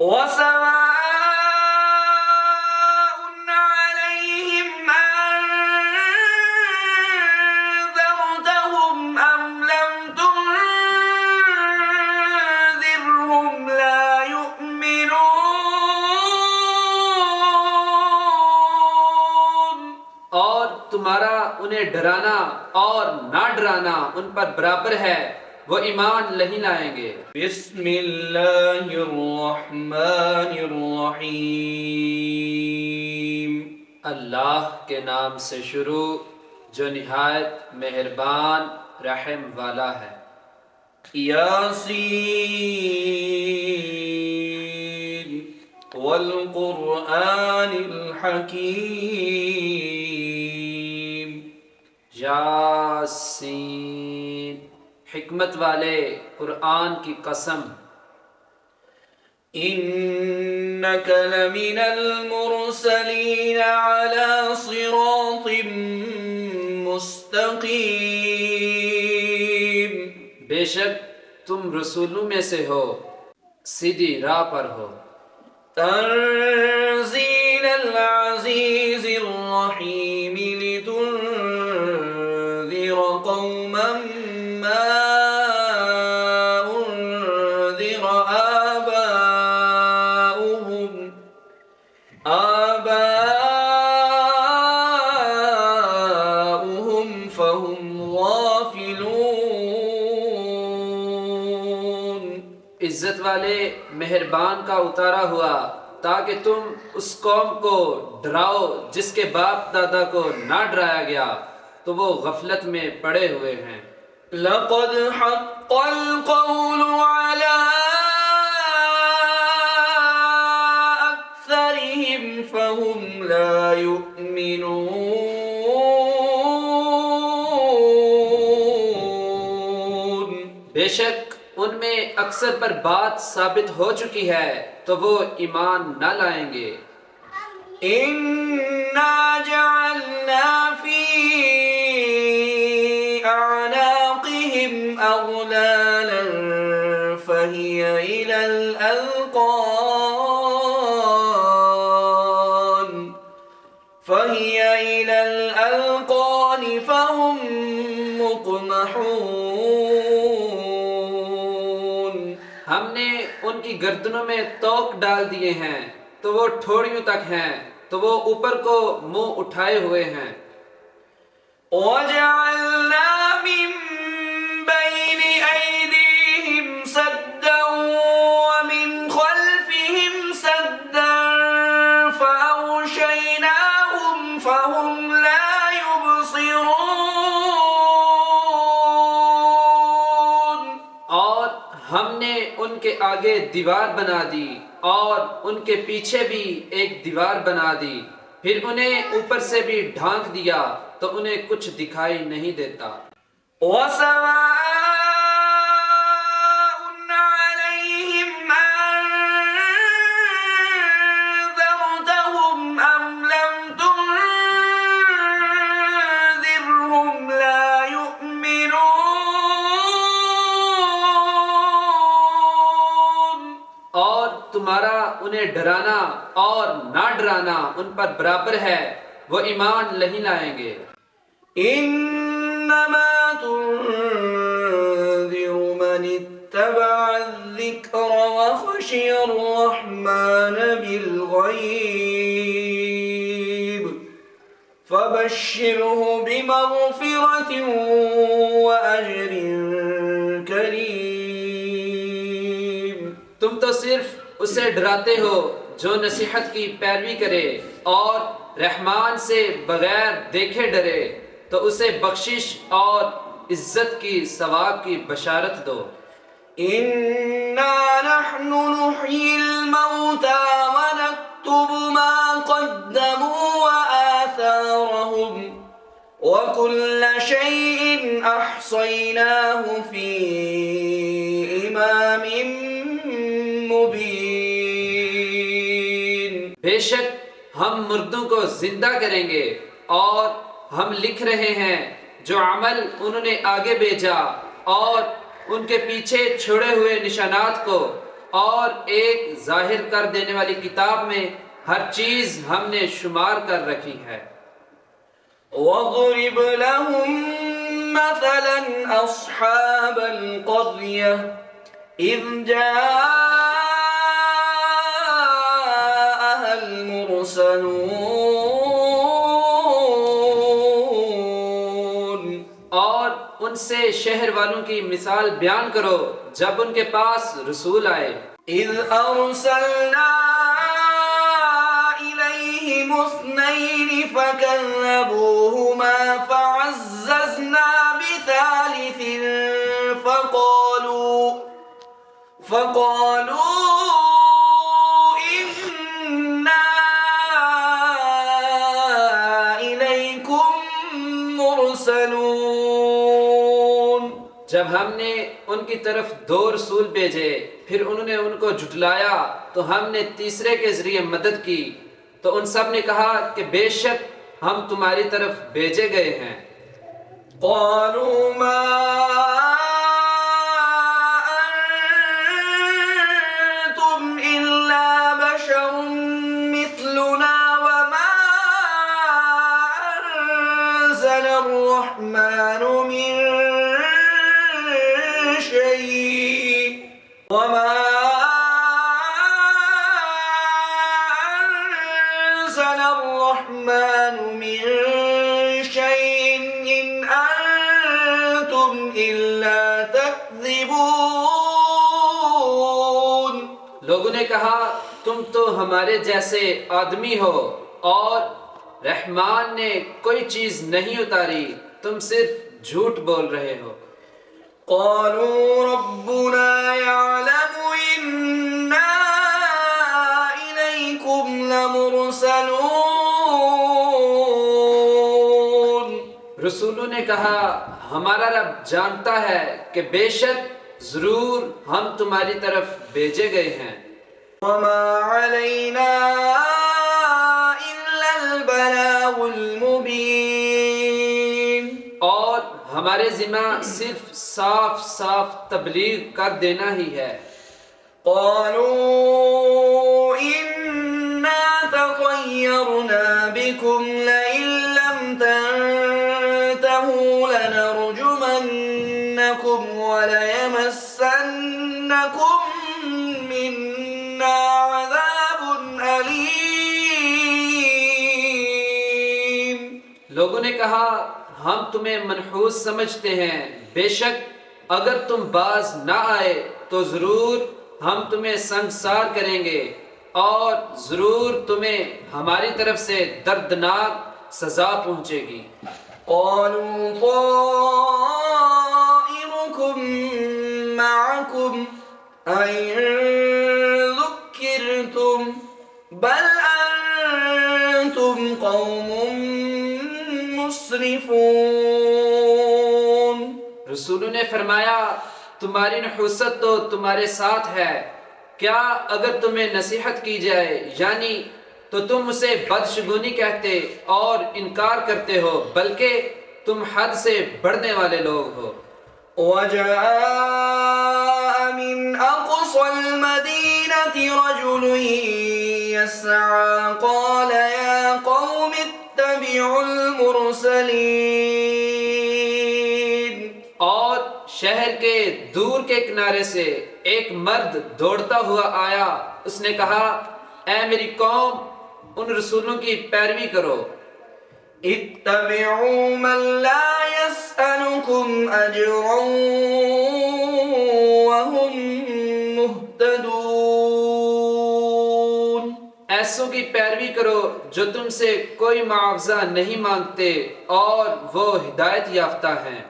وَسَوَاءٌ عَلَيْهِمْ أَنذَرْتَهُمْ أَمْ لَمْ تُنذِرْهُمْ لَا يُؤْمِنُونَ۔ اور تمہارا انہیں ڈرانا اور نہ ڈرانا ان پر برابر ہے، وہ ایمان نہیں لائیں گے۔ بسم اللہ الرحمن الرحیم، اللہ کے نام سے شروع جو نہایت مہربان رحم والا ہے۔ یاسین والقرآن الحکیم، یاسین حکمت والے قرآن کی قسم۔ انک لمن المرسلین علی صراط مستقیم، بے شک تم رسولوں میں سے ہو، سیدھی راہ پر ہو۔ تنزیل العزیز الرحیم لتنذر قوما ما انذر آباؤهم فهم غافلون۔ عزت والے مہربان کا اتارا ہوا تاکہ تم اس قوم کو ڈراؤ جس کے باپ دادا کو نہ ڈرایا گیا تو وہ غفلت میں پڑے ہوئے ہیں۔ لقد حق القول على أكثرهم فهم لا يؤمنون، بے شک ان میں اکثر پر بات ثابت ہو چکی ہے تو وہ ایمان نہ لائیں گے۔ اِنَّا جَعَلْنَا فِي أَعْنَاقِهِمْ أَغْلَالًا فَهِيَ إِلَى الْأَذْقَانِ فَهُمْ مُقْمَحُونَ، ہم نے ان کی گردنوں میں توق ڈال دیے ہیں تو وہ ٹھوڑیوں تک ہیں تو وہ اوپر کو منہ اٹھائے ہوئے ہیں۔ وَجَعَلْنَا مِن بَيْنِ أَيْدِيهِمْ سَدًّا وَمِنْ خَلْفِهِمْ سَدًّا فَأَغْشَيْنَاهُمْ فَهُمْ لَا يُبْصِرُونَ، اور ہم نے ان کے آگے دیوار بنا دی اور ان کے پیچھے بھی ایک دیوار بنا دی، پھر انہیں اوپر سے بھی ڈھانک دیا تو انہیں کچھ دکھائی نہیں دیتا۔ وَسَوَاءٌ عَلَيْهِمْ أَنذَرْتَهُمْ أَمْ لَمْ تُنذِرْهُمْ لَا يُؤْمِنُونَ، اور تمہارا انہیں ڈرانا اور نہ ڈرانا ان پر برابر ہے، وہ ایمان نہیں لائیں گے۔ انما تنذر من اتبع الذکر وخشی الرحمن بالغیب فبشرہ بمغفرۃ واجر کریم۔ تم تو صرف اسے ڈراتے ہو جو نصیحت کی پیروی کرے اور رحمان سے بغیر دیکھے ڈرے، تو اسے بخشش اور عزت کی ثواب کی بشارت دو۔ اِنَّا نَحْنُ نُحْيِي الْمَوْتَى وَنَكْتُبُ مَا قَدَّمُوا وَآثَارَهُمْ وَكُلَّ شَيْءٍ أَحْصَيْنَاهُ فِي إِمَامٍ مُبِينٍ، بے شک ہم مردوں کو زندہ کریں گے اور ہم لکھ رہے ہیں جو عمل انہوں نے آگے بھیجا اور ان کے پیچھے چھوڑے ہوئے نشانات کو اور ایک ظاہر کر دینے والی کتاب میں ہر چیز ہم نے شمار کر رکھی ہے۔ وَاضْرِبْ لَهُم مَّثَلًا أَصْحَابَ الْقَرْيَةِ إِذْ جَاءَهَا الْمُرْسَلُونَ، اور ان سے شہر والوں کی مثال بیان کرو جب ان کے پاس رسول آئے۔ إِذْ أَرْسَلْنَا إِلَيْهِمُ اثْنَيْنِ فَكَذَّبُوهُمَا فَعَزَّزْنَا بِثَالِثٍ فَقَالُوا إِنَّا إِلَيْكُمْ مُرْسَلُونَ۔ جب ہم نے ان کی طرف 2 رسول بھیجے پھر انہوں نے ان کو جھٹلایا تو ہم نے تیسرے کے ذریعے مدد کی، تو ان سب نے کہا کہ بے شک ہم تمہاری طرف بھیجے گئے ہیں۔ قالوا ما أنتم إلا بشر مثلنا وما أنزل الرحمن من شيء إن أنتم إلا تكذبون۔ لوگوں نے کہا تم تو ہمارے جیسے آدمی ہو اور رحمان نے کوئی چیز نہیں اتاری، تم صرف جھوٹ بول رہے ہو۔ قالوا ربنا يعلم إنا إليكم لمرسلون۔ رسولوں نے کہا ہمارا رب جانتا ہے کہ بے شک ضرور ہم تمہاری طرف بھیجے گئے ہیں۔ وما علينا إلا البلاغ المبين۔ اور ہمارے ذمہ صرف صاف صاف تبلیغ کر دینا ہی ہے۔ قالوا إنا تطيرنا بكم لئن لم تنتهوا لنرجمنكم وليمسنكم منا عذاب أليم۔ لوگوں نے کہا ہم تمہیں منحوس سمجھتے ہیں، بے شک اگر تم باز نہ آئے تو ضرور ہم تمہیں سنگسار کریں گے اور ضرور تمہیں ہماری طرف سے دردناک سزا پہنچے گی۔ قالوا طائركم معكم أئن ذكرتم بل أنتم قوم مسرفون۔ رسولوں نے فرمایا تمہاری نحوست تو تمہارے ساتھ ہے، کیا اگر تمہیں نصیحت کی جائے یعنی تو تم اسے بدشگونی کہتے اور انکار کرتے ہو، بلکہ تم حد سے بڑھنے والے لوگ ہو۔ وجاء من أقصى المدينة رجل يسعى قال يا قوم اتبعوا المرسلين۔ اور شہر کے دور کے کنارے سے ایک مرد دوڑتا ہوا آیا، اس نے کہا اے میری قوم ان رسولوں کی پیروی کرو۔ اتبعوا من لا يسألكم أجرا وهم مهتدون۔ ایسوں کی پیروی کرو جو تم سے کوئی معاوضہ نہیں مانگتے اور وہ ہدایت یافتہ ہیں۔